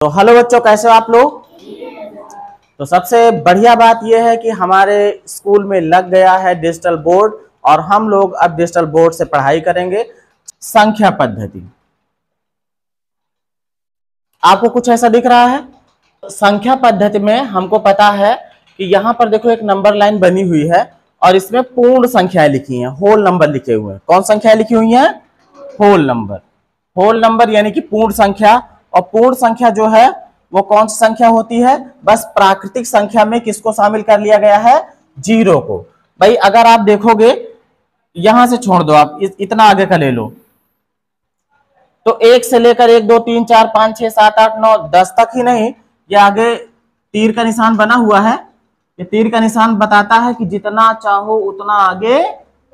तो हेलो बच्चों, कैसे हो आप लोग। तो सबसे बढ़िया बात यह है कि हमारे स्कूल में लग गया है डिजिटल बोर्ड और हम लोग अब डिजिटल बोर्ड से पढ़ाई करेंगे। संख्या पद्धति आपको कुछ ऐसा दिख रहा है। संख्या पद्धति में हमको पता है कि यहाँ पर देखो एक नंबर लाइन बनी हुई है और इसमें पूर्ण संख्याएं लिखी हैं, होल नंबर लिखे हुए हैं। कौन संख्याएं लिखी हुई हैं? Whole number. होल नंबर यानी कि पूर्ण संख्या। और पूर्ण संख्या जो है वो कौन सी संख्या होती है? बस प्राकृतिक संख्या में किसको शामिल कर लिया गया है? जीरो को। भाई अगर आप देखोगे, यहां से छोड़ दो, आप इतना आगे का ले लो, तो एक से लेकर 1 2 3 4 5 6 7 8 9 10 तक ही नहीं, ये आगे तीर का निशान बना हुआ है। ये तीर का निशान बताता है कि जितना चाहो उतना आगे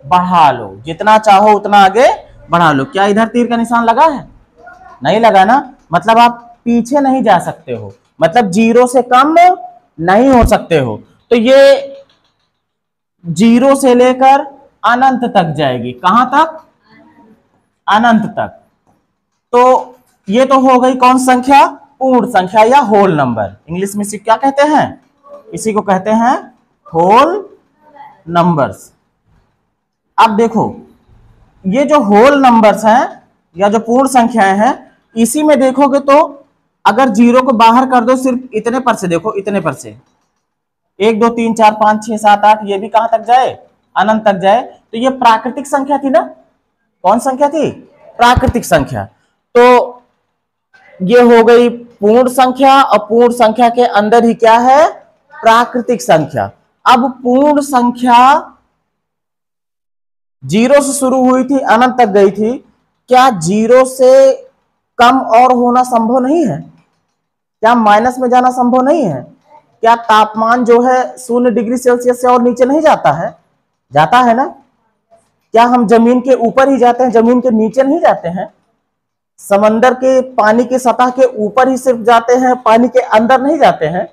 बढ़ा लो, जितना चाहो उतना आगे बढ़ा लो। क्या इधर तीर का निशान लगा है? नहीं लगा ना, मतलब आप पीछे नहीं जा सकते हो, मतलब जीरो से कम नहीं हो सकते हो। तो ये जीरो से लेकर अनंत तक जाएगी। कहां तक? अनंत तक। तो ये तो हो गई कौन संख्या? पूर्ण संख्या या होल नंबर। इंग्लिश में इसे क्या कहते हैं? इसी को कहते हैं होल नंबर्स। अब देखो, ये जो होल नंबर्स हैं या जो पूर्ण संख्याएं हैं, इसी में देखोगे तो अगर जीरो को बाहर कर दो, सिर्फ इतने पर से देखो, इतने पर से 1 2 3 4 5 6 7 8, ये भी कहां तक जाए? अनंत तक जाए। तो ये प्राकृतिक संख्या थी ना। कौन संख्या थी? प्राकृतिक संख्या। तो ये हो गई पूर्ण संख्या, और पूर्ण संख्या के अंदर ही क्या है? प्राकृतिक संख्या। अब पूर्ण संख्या जीरो से शुरू हुई थी, अनंत तक गई थी। क्या जीरो से कम और होना संभव नहीं है? क्या माइनस में जाना संभव नहीं है? क्या तापमान जो है 0 डिग्री सेल्सियस से और नीचे नहीं जाता है? जाता है ना। क्या हम जमीन के ऊपर ही जाते हैं, जमीन के नीचे नहीं जाते हैं? समंदर के पानी की सतह के ऊपर ही सिर्फ जाते हैं, पानी के अंदर नहीं जाते हैं।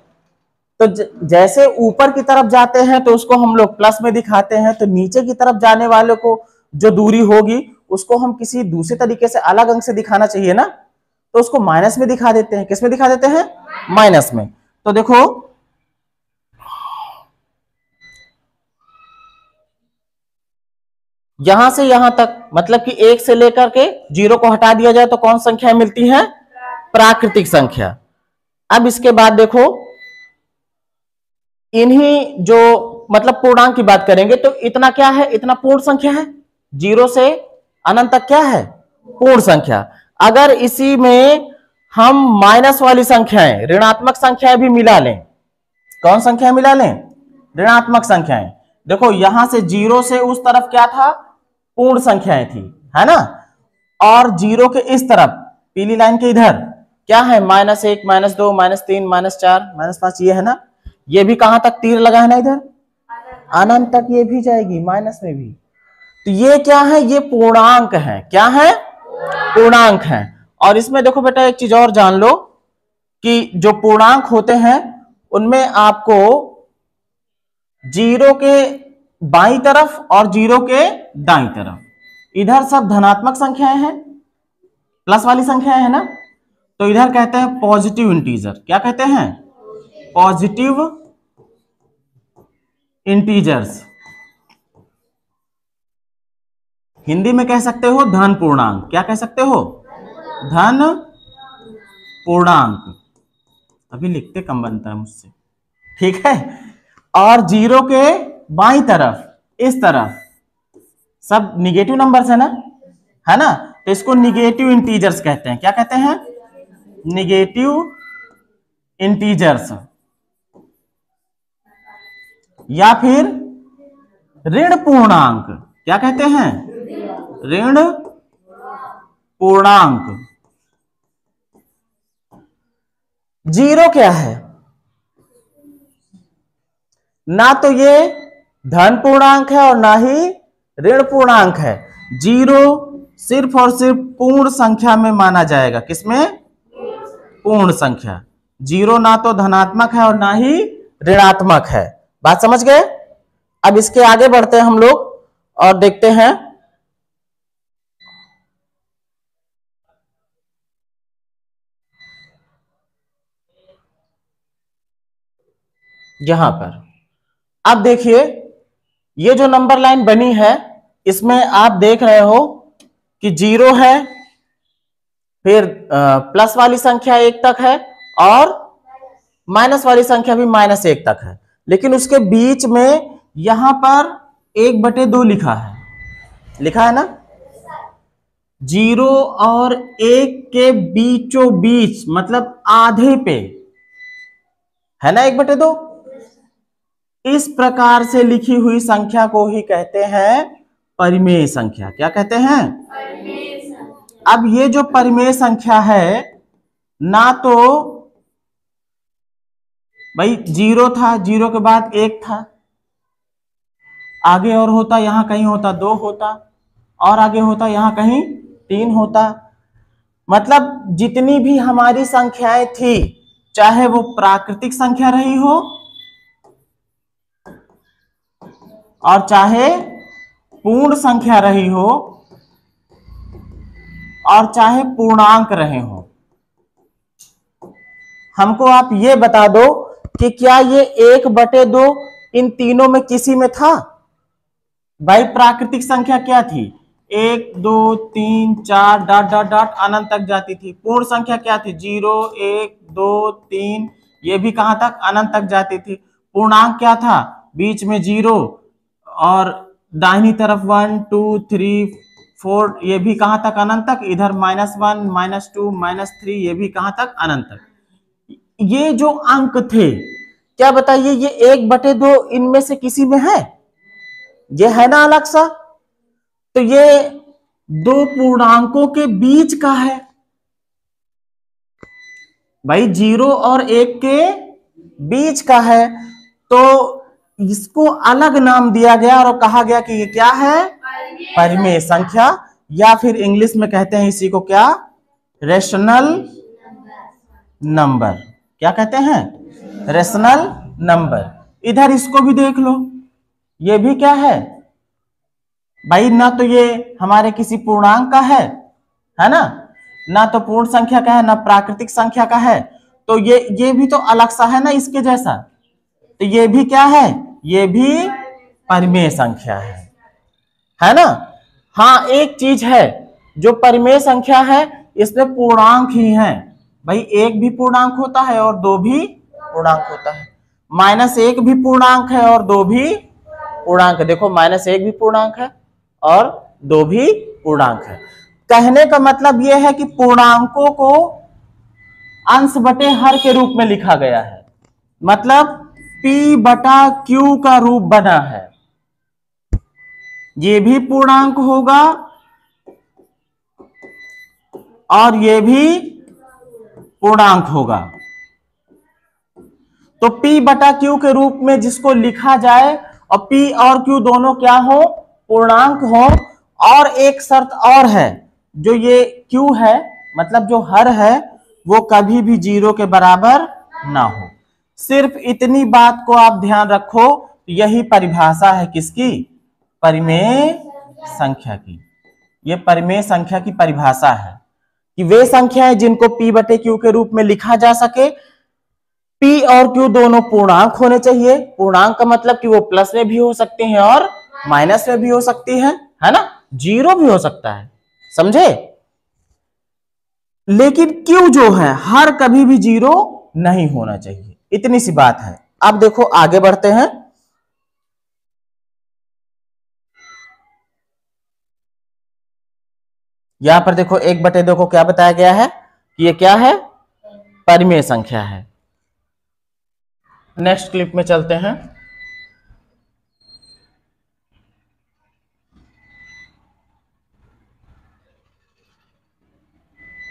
तो जैसे ऊपर की तरफ जाते हैं तो उसको हम लोग प्लस में दिखाते हैं, तो नीचे की तरफ जाने वाले को जो दूरी होगी उसको हम किसी दूसरे तरीके से अलग अंक से दिखाना चाहिए ना, तो उसको माइनस में दिखा देते हैं। किस में दिखा देते हैं? माइनस में। तो देखो, यहां से यहां तक, मतलब कि 1 से लेकर के जीरो को हटा दिया जाए तो कौन संख्या मिलती है? प्राकृतिक संख्या। अब इसके बाद देखो, इन्हीं जो मतलब पूर्णांक की बात करेंगे तो इतना क्या है? इतना पूर्ण संख्या है। जीरो से अनंत तक क्या है? पूर्ण संख्या। अगर इसी में हम माइनस वाली संख्याएं, ऋणात्मक संख्याएं भी मिला लें, कौन संख्या मिला लें? ऋणात्मक संख्याएं। देखो यहां से जीरो से उस तरफ क्या था? पूर्ण संख्याएं थी, है ना। और जीरो के इस तरफ पीली लाइन के इधर क्या है? -1 -2 -3 -4 -5, ये है ना। ये भी कहां तक तीर लगा है ना? इधर अनंत तक ये भी जाएगी, माइनस में भी। तो ये क्या है? ये पूर्णांक है। क्या है? पूर्णांक है। और इसमें देखो बेटा, एक चीज और जान लो कि जो पूर्णांक होते हैं उनमें आपको जीरो के बाईं तरफ और जीरो के दाईं तरफ, इधर सब धनात्मक संख्याएं हैं, प्लस वाली संख्याएं है ना। तो इधर कहते हैं पॉजिटिव इंटीजर। क्या कहते हैं? Positive integers. हिंदी में कह सकते हो धन पूर्णांक। क्या कह सकते हो? धन पूर्णांक। अभी लिखते कम बनता है मुझसे, ठीक है। और जीरो के बाईं तरफ, इस तरफ सब निगेटिव नंबर्स है ना, है ना। तो इसको निगेटिव इंटीजर्स कहते हैं। क्या कहते हैं? निगेटिव इंटीजर्स, या फिर ऋण पूर्णांक। क्या कहते हैं? ऋण पूर्णांक। जीरो क्या है? ना तो ये धन पूर्णांक है और ना ही ऋण पूर्णांक है। जीरो सिर्फ और सिर्फ पूर्ण संख्या में माना जाएगा। किसमें? पूर्ण संख्या। जीरो ना तो धनात्मक है और ना ही ऋणात्मक है। बात समझ गए? अब इसके आगे बढ़ते हैं हम लोग और देखते हैं यहां पर अब देखिए ये जो नंबर लाइन बनी है इसमें आप देख रहे हो कि 0 है, फिर प्लस वाली संख्या 1 तक है और माइनस वाली संख्या भी -1 तक है, लेकिन उसके बीच में यहां पर 1/2 लिखा है ना। 0 और 1 के बीचों बीच मतलब आधे पे है ना 1/2। इस प्रकार से लिखी हुई संख्या को ही कहते हैं परिमेय संख्या। क्या कहते हैं? अब ये जो परिमेय संख्या है ना तो भाई 0 था, 0 के बाद 1 था, आगे और होता यहां कहीं होता 2 होता, और आगे होता यहां कहीं 3 होता। मतलब जितनी भी हमारी संख्याएं थी, चाहे वो प्राकृतिक संख्या रही हो और चाहे पूर्ण संख्या रही हो और चाहे पूर्णांक रहे हो, हमको आप ये बता दो कि क्या ये 1/2 इन तीनों में किसी में था? भाई प्राकृतिक संख्या क्या थी? 1 2 3 4 डॉट डॉट डॉट अनंत तक जाती थी। पूर्ण संख्या क्या थी? 0 1 2 3, ये भी कहां तक? अनंत तक जाती थी। पूर्णांक क्या था? बीच में 0 और दाहिनी तरफ 1 2 3 4, ये भी कहां तक? अनंत तक। इधर -1 -2 -3, ये भी कहां तक? अनंत तक। ये जो अंक थे, क्या बताइए ये 1/2 इनमें से किसी में है? ये है ना अलग सा। तो ये दो पूर्णांकों के बीच का है भाई, 0 और 1 के बीच का है, तो इसको अलग नाम दिया गया और कहा गया कि ये क्या है? परिमेय संख्या, या फिर इंग्लिश में कहते हैं इसी को क्या? Rational number. क्या कहते हैं? Rational number. इधर इसको भी देख लो, ये भी क्या है भाई? ना तो ये हमारे किसी पूर्णांक का है ना, ना तो पूर्ण संख्या का है, ना प्राकृतिक संख्या का है, तो ये भी तो अलग सा है ना इसके जैसा। तो ये भी क्या है? ये भी परिमेय संख्या है ना। हाँ एक चीज है, जो परिमेय संख्या है इसमें पूर्णांक ही है भाई। 1 भी पूर्णांक होता है और 2 भी पूर्णांक होता है। -1 भी पूर्णांक है और 2 भी पूर्णांक है। देखो -1 भी पूर्णांक है और 2 भी पूर्णांक है। कहने का मतलब यह है कि पूर्णांकों को अंश बटे हर के रूप में लिखा गया है, मतलब P/Q का रूप बना है। ये भी पूर्णांक होगा और ये भी पूर्णांक होगा। तो P/Q के रूप में जिसको लिखा जाए और P और Q दोनों क्या हो? पूर्णांक हो। और एक शर्त और है, जो ये Q है मतलब जो हर है वो कभी भी 0 के बराबर ना हो। सिर्फ इतनी बात को आप ध्यान रखो, यही परिभाषा है किसकी? परिमेय संख्या की। ये परिमेय संख्या की परिभाषा है कि वे संख्याएं जिनको P/Q के रूप में लिखा जा सके, P और Q दोनों पूर्णांक होने चाहिए। पूर्णांक का मतलब कि वो प्लस में भी हो सकते हैं और माइनस में भी हो सकती है ना, 0 भी हो सकता है, समझे। लेकिन Q जो है हर कभी भी 0 नहीं होना चाहिए, इतनी सी बात है। अब देखो आगे बढ़ते हैं। यहां पर देखो 1/2 को क्या बताया गया है कि ये क्या है? परिमेय संख्या है। नेक्स्ट क्लिप में चलते हैं।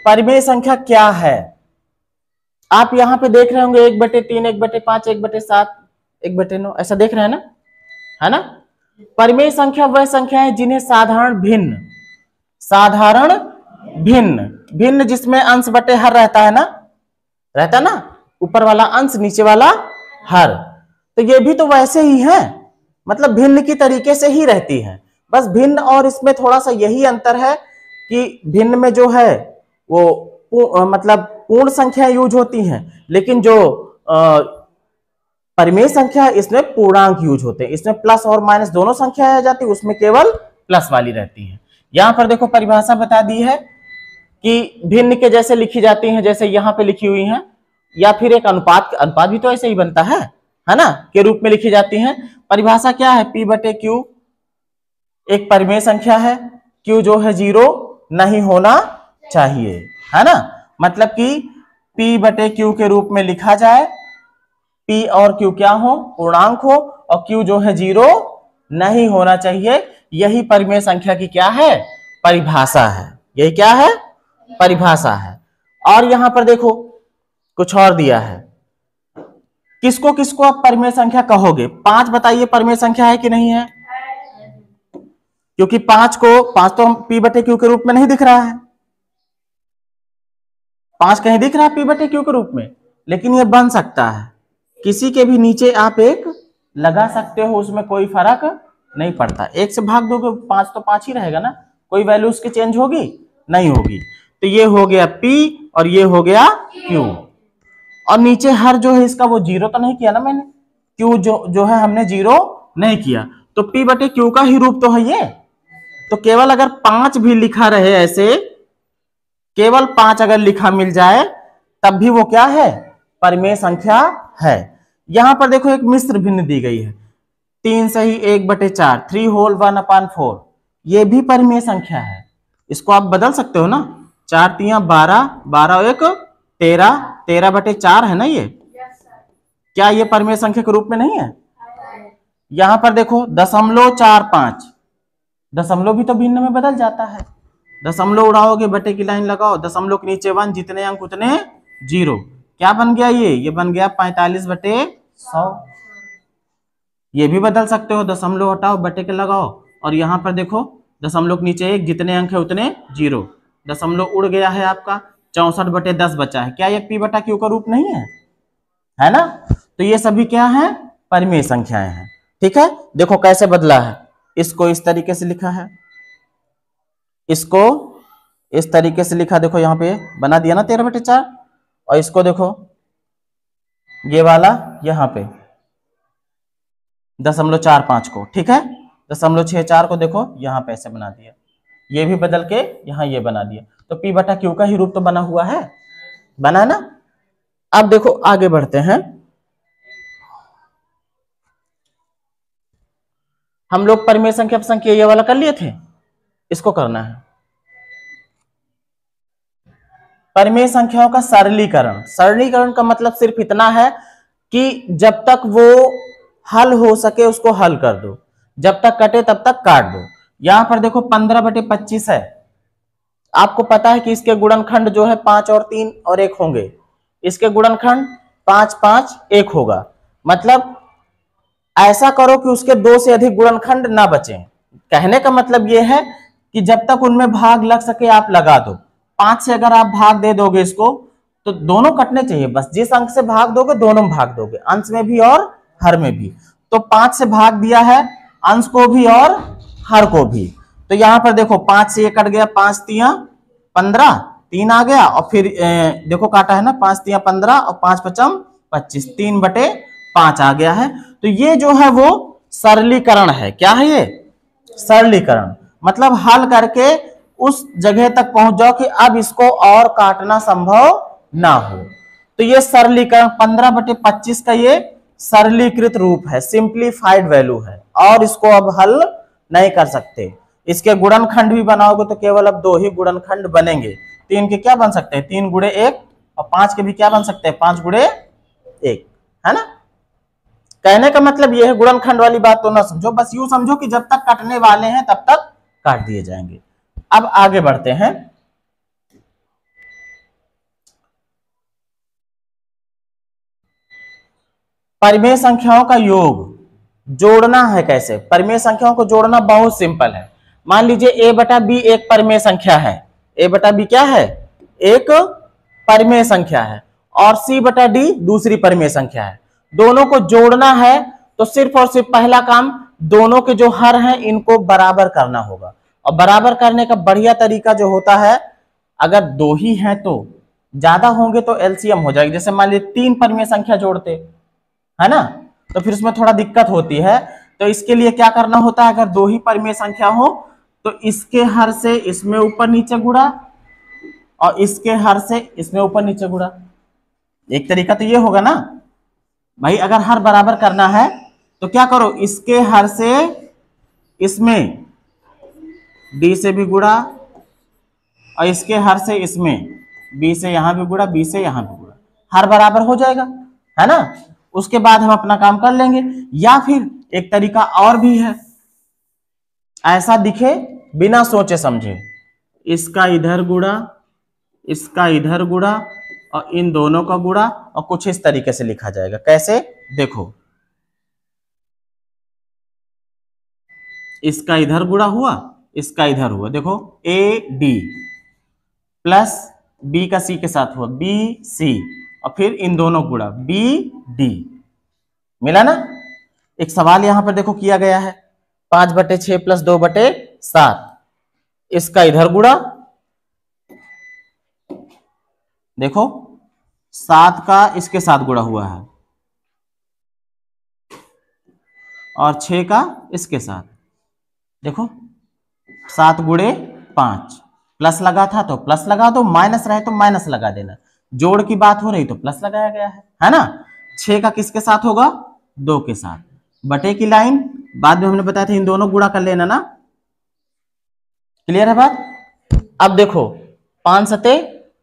परिमेय संख्या क्या है? आप यहां पे देख रहे होंगे 1/3, 1/5, 1/7, 1/9, ऐसा देख रहे हैं ना, है ना। परिमेय संख्या वह संख्या है जिन्हें साधारण भिन्न जिसमें अंश बटे हर रहता है ना, ऊपर वाला अंश नीचे वाला हर। तो ये भी तो वैसे ही है, मतलब भिन्न की तरीके से ही रहती है। बस भिन्न और इसमें थोड़ा सा यही अंतर है कि भिन्न में जो है वो मतलब पूर्ण संख्या यूज होती हैं, लेकिन जो परिमेय संख्या इसमें पूर्णांक यूज होते हैं, इसमें प्लस और माइनस दोनों संख्या आ जाती है, उसमें केवल प्लस वाली रहती है। यहां पर देखो परिभाषा बता दी है कि भिन्न के जैसे लिखी जाती हैं, जैसे यहां पे लिखी हुई हैं, या फिर एक अनुपात भी तो ऐसे ही बनता है ना, के रूप में लिखी जाती हैं। परिभाषा क्या है, P बटे Q एक परिमेय संख्या है, Q जो है 0 नहीं होना चाहिए, है ना। मतलब कि P बटे Q के रूप में लिखा जाए, P और Q क्या हो, पूर्णांक हो, और Q जो है 0 नहीं होना चाहिए। यही परिमेय संख्या की क्या है, परिभाषा है। यही क्या है, परिभाषा है। और यहां पर देखो कुछ और दिया है, किसको किसको आप परिमेय संख्या कहोगे। 5 बताइए परिमेय संख्या है कि नहीं है, क्योंकि 5 तो P बटे Q के रूप में नहीं दिख रहा है, 5 कहीं दिख रहा है P बटे Q के रूप में, लेकिन ये बन सकता है, किसी के भी नीचे आप एक लगा सकते हो, उसमें कोई फर्क नहीं पड़ता। एक से भाग दोगे 5 तो 5 ही रहेगा ना, कोई वैल्यू उसकी चेंज होगी नहीं होगी। तो ये हो गया P और ये हो गया Q, और नीचे हर जो है इसका वो 0 तो नहीं किया ना मैंने, Q जो है हमने 0 नहीं किया, तो P बटे Q का ही रूप तो है ये। तो केवल अगर 5 भी लिखा रहे ऐसे, केवल 5 अगर लिखा मिल जाए तब भी वो क्या है, परिमेय संख्या है। यहां पर देखो एक मिश्र भिन्न दी गई है, 3 सही 1/4, 3 होल 1/4, ये भी परिमेय संख्या है। इसको आप बदल सकते हो ना, 4 3 12, 12 1 13, 13/4 है ना ये। क्या ये परिमेय संख्या के रूप में नहीं है। यहां पर देखो 0.45, दशमलव भी तो भिन्न में बदल जाता है, दशमलव उड़ाओगे बटे की लाइन लगाओ, दशमलव के नीचे 1, जितने अंक उतने 0, क्या बन गया ये बन गया 45/100। ये भी बदल सकते हो, दशमलव हटाओ बटे के लगाओ, और यहां पर देखो दशमलव के नीचे 1, जितने अंक है उतने 0, दशमलव उड़ गया है आपका, 64/10 बचा है। क्या ये P बटा Q का रूप नहीं है ना। तो ये सभी क्या है, परिमेय संख्याएं हैं। ठीक है, देखो कैसे बदला है, इसको इस तरीके से लिखा है, इसको इस तरीके से लिखा, देखो यहां पे बना दिया ना 13/4, और इसको देखो ये वाला यहां पे 0.45 को, ठीक है 0.64 को देखो यहां पे ऐसे बना दिया, ये भी बदल के यहां ये बना दिया, तो P बटा Q का ही रूप तो बना हुआ है, बना ना। अब देखो आगे बढ़ते हैं, हम लोग परिमेय संख्या संख्या ये वाला कर लिए थे, इसको करना है परिमेय संख्याओं का सरलीकरण। सरलीकरण का मतलब सिर्फ इतना है कि जब तक वो हल हो सके उसको हल कर दो, जब तक कटे तब तक काट दो। यहां पर देखो 15/25 है, आपको पता है कि इसके गुणनखंड जो है 5 और 3 और 1 होंगे, इसके गुणनखंड 5 5 1 होगा, मतलब ऐसा करो कि उसके 2 से अधिक गुणनखंड ना बचे। कहने का मतलब यह है कि जब तक उनमें भाग लग सके आप लगा दो। 5 से अगर आप भाग दे दोगे इसको तो दोनों कटने चाहिए, बस जिस अंक से भाग दोगे दोनों में भाग दोगे, अंश में भी और हर में भी। तो 5 से भाग दिया है, अंश को भी और हर को भी। तो यहां पर देखो 5 से ये कट गया, 5 3 15, 3 आ गया, और फिर देखो काटा है ना, 5 3 15 और 5 5 25, 3/5 आ गया है। तो ये जो है वो सरलीकरण है। क्या है ये, सरलीकरण, मतलब हल करके उस जगह तक पहुंच जाओ कि अब इसको और काटना संभव ना हो। तो ये सरलीकरण 15/25 का ये सरलीकृत रूप है, सिंप्लीफाइड वैल्यू है, और इसको अब हल नहीं कर सकते। इसके गुणनखंड भी बनाओगे तो केवल अब 2 ही गुणनखंड बनेंगे, 3 के क्या बन सकते हैं, 3 गुणे 1, और 5 के भी क्या बन सकते हैं, 5 गुणे 1, है ना। कहने का मतलब यह है, गुणनखंड वाली बात तो ना समझो, बस यूं समझो कि जब तक कटने वाले हैं तब तक काट दिए जाएंगे। अब आगे बढ़ते हैं, परिमेय संख्याओं का योग जोड़ना है कैसे। परिमेय संख्याओं को जोड़ना बहुत सिंपल है। मान लीजिए a/b एक परिमेय संख्या है, a/b क्या है, एक परिमेय संख्या है, और c/d दूसरी परिमेय संख्या है। दोनों को जोड़ना है तो सिर्फ और सिर्फ पहला काम, दोनों के जो हर हैं इनको बराबर करना होगा। और बराबर करने का बढ़िया तरीका जो होता है, अगर 2 ही हैं तो, ज्यादा होंगे तो एलसीएम हो जाएगी। जैसे मान लीजिए 3 परिमेय संख्या जोड़ते, है ना, तो फिर उसमें थोड़ा दिक्कत होती है। तो इसके लिए क्या करना होता है, अगर दो ही परिमेय संख्या हो तो इसके हर से इसमें ऊपर नीचे गुणा और इसके हर से इसमें ऊपर नीचे गुणा। एक तरीका तो ये होगा ना भाई, अगर हर बराबर करना है तो क्या करो, इसके हर से इसमें डी से भी गुणा और इसके हर से इसमें बी से यहां भी गुणा, बी से यहां भी गुणा, हर बराबर हो जाएगा, है ना। उसके बाद हम अपना काम कर लेंगे। या फिर एक तरीका और भी है, ऐसा दिखे बिना सोचे समझे, इसका इधर गुणा, इसका इधर गुणा और इन दोनों का गुणा, और कुछ इस तरीके से लिखा जाएगा। कैसे, देखो इसका इधर गुणा हुआ, इसका इधर हुआ, देखो ए डी प्लस बी का सी के साथ हुआ बी सी, और फिर इन दोनों गुणा बी डी, मिला ना। एक सवाल यहां पर देखो किया गया है, 5/6 प्लस 2/7, इसका इधर गुणा, देखो 7 का इसके साथ गुणा हुआ है और 6 का इसके साथ, देखो 7 गुणे 5, प्लस लगा था तो प्लस लगा दो, माइनस रहे तो माइनस लगा देना, जोड़ की बात हो रही तो प्लस लगाया गया है ना। 6 का किसके साथ होगा, 2 के साथ, बटे की लाइन बाद में हमने बताया था इन दोनों गुणा कर लेना ना। क्लियर है बात। अब देखो 5 सते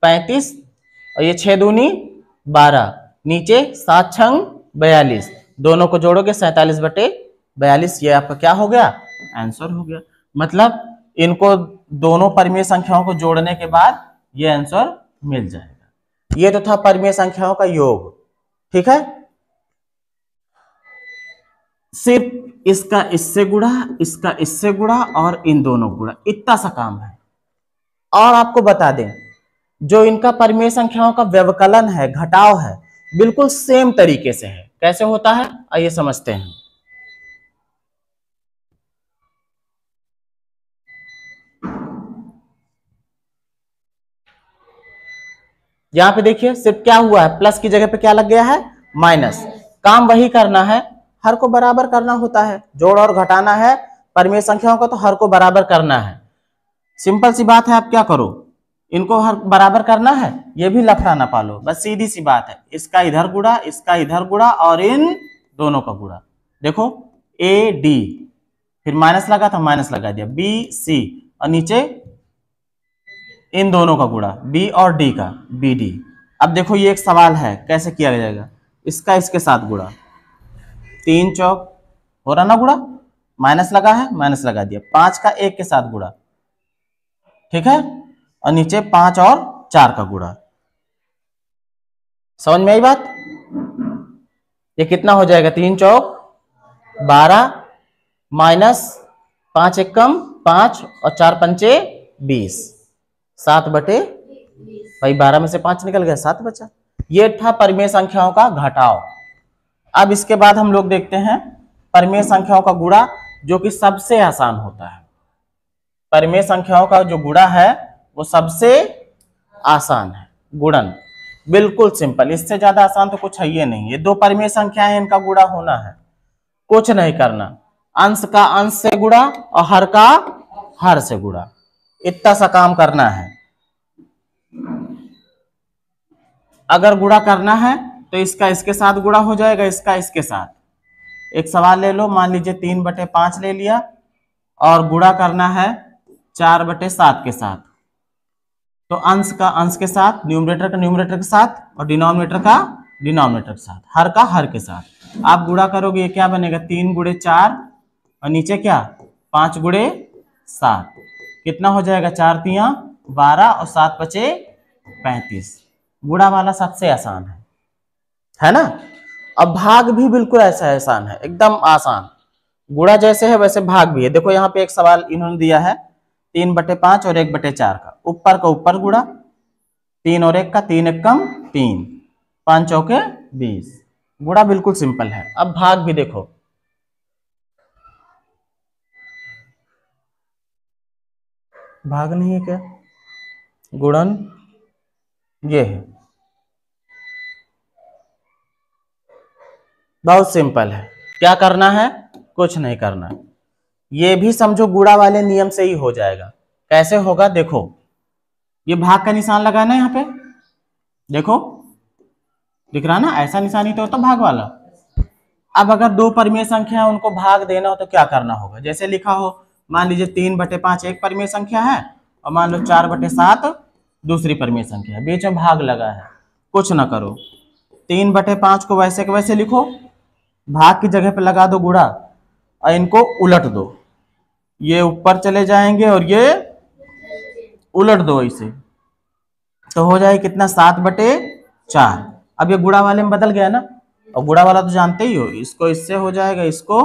35 और ये 6 दूनी 12, नीचे 7 छंग 42, दोनों को जोड़ोगे 47/42, ये आपका क्या हो गया, आंसर हो गया। मतलब इनको दोनों परिमेय संख्याओं को जोड़ने के बाद ये आंसर मिल जाएगा। ये तो था परिमेय संख्याओं का योग, ठीक है। सिर्फ इसका इससे गुणा, इसका इससे गुणा और इन दोनों गुणा, इतना सा काम है। और आपको बता दें, जो इनका परिमेय संख्याओं का व्यवकलन है, घटाव है, बिल्कुल सेम तरीके से है। कैसे होता है, आइए समझते हैं। यहां पे देखिए सिर्फ क्या हुआ है, प्लस की जगह पे क्या लग गया है, माइनस। काम वही करना है, हर को बराबर करना होता है, जोड़ और घटाना है परिमेय संख्याओं का, तो हर को बराबर करना है। सिंपल सी बात है, आप क्या करो, इनको हर बराबर करना है, ये भी लफड़ा ना पालो, बस सीधी सी बात है, इसका इधर गुणा, इसका इधर गुणा और इन दोनों का गुणा। देखो ए डी, फिर माइनस लगा था माइनस लगा दिया, बी सी और नीचे इन दोनों का गुणा बी और डी का, बी डी। अब देखो ये एक सवाल है, कैसे किया जाएगा, इसका इसके साथ गुणा, 3 चौक हो रहा ना गुणा, माइनस लगा है माइनस लगा दिया, 5 का 1 के साथ गुणा, ठीक है, और नीचे 5 और 4 का गुणा। समझ में आई बात। ये कितना हो जाएगा, 3 चौक 12 माइनस 5 एकम 5 और 4 पंचे 20, 7/, भाई 12 में से 5 निकल गया, 7 बचा। ये था परिमेय संख्याओं का घटाव। अब इसके बाद हम लोग देखते हैं परिमेय संख्याओं का गुणा, जो कि सबसे आसान होता है। परिमेय संख्याओं का जो गुणा है वो सबसे आसान है, गुणन बिल्कुल सिंपल, इससे ज्यादा आसान तो कुछ है ये नहीं। ये दो परिमेय संख्याएं हैं, इनका गुणा होना है, कुछ नहीं करना, अंश का अंश से गुणा और हर का हर से गुणा, इतना सा काम करना है। अगर गुणा करना है तो इसका इसके साथ गुणा हो जाएगा, इसका इसके साथ। एक सवाल ले लो, मान लीजिए 3/5 ले लिया और गुणा करना है 4/7 के साथ, तो अंश का अंश के साथ, न्यूमरेटर का न्यूमरेटर के साथ और डिनोमिनेटर का डिनोमिनेटर के साथ, हर का हर के साथ। आप गुणा करोगे ये क्या बनेगा, 3 गुणे 4 और नीचे क्या 5 गुणे 7, कितना हो जाएगा, 4 तिया 12 और 7 बचे 35। गुणा वाला सबसे आसान है ना। अब भाग भी बिल्कुल ऐसा आसान है, एकदम आसान। गुणा जैसे है वैसे भाग भी है। देखो यहाँ पे एक सवाल इन्होंने दिया है, 3/5 और 1/4 का, ऊपर का ऊपर गुणा, 3 और 1 का, 3 एकम 3, 5 चौके 20। गुणा बिल्कुल सिंपल है। अब भाग भी देखो, भाग नहीं है क्या, गुणन ये है, बहुत सिंपल है। क्या करना है? कुछ नहीं करना। ये भी समझो गुणा वाले नियम से ही हो जाएगा। कैसे होगा? देखो, ये भाग का निशान लगाना है यहाँ पे, देखो दिख रहा ना, ऐसा निशान ही तो होता भाग वाला। अब अगर दो परिमेय संख्या है, उनको भाग देना हो तो क्या करना होगा? जैसे लिखा हो, मान लीजिए 3/5 एक परिमेय संख्या है और मान लो 4/7 दूसरी परिमेय संख्या है, बीच में भाग लगा है। कुछ ना करो, 3/5 को वैसे के वैसे लिखो, भाग की जगह पे लगा दो गुणा और इनको उलट दो, ये ऊपर चले जाएंगे और ये उलट दो इसे, तो हो जाए कितना? 7/4। अब ये गुणा वाले में बदल गया ना, और गुणा वाला तो जानते ही हो, इसको इससे हो जाएगा, इसको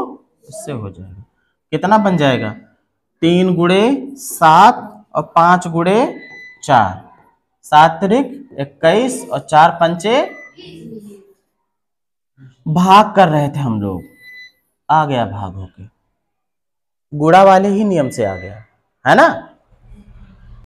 इससे हो जाएगा। कितना बन जाएगा? 3x7 और 5x4, 7×21 और 4×5 भाग कर रहे थे हम लोग, आ गया भाग होके, गुणा वाले ही नियम से आ गया, है ना।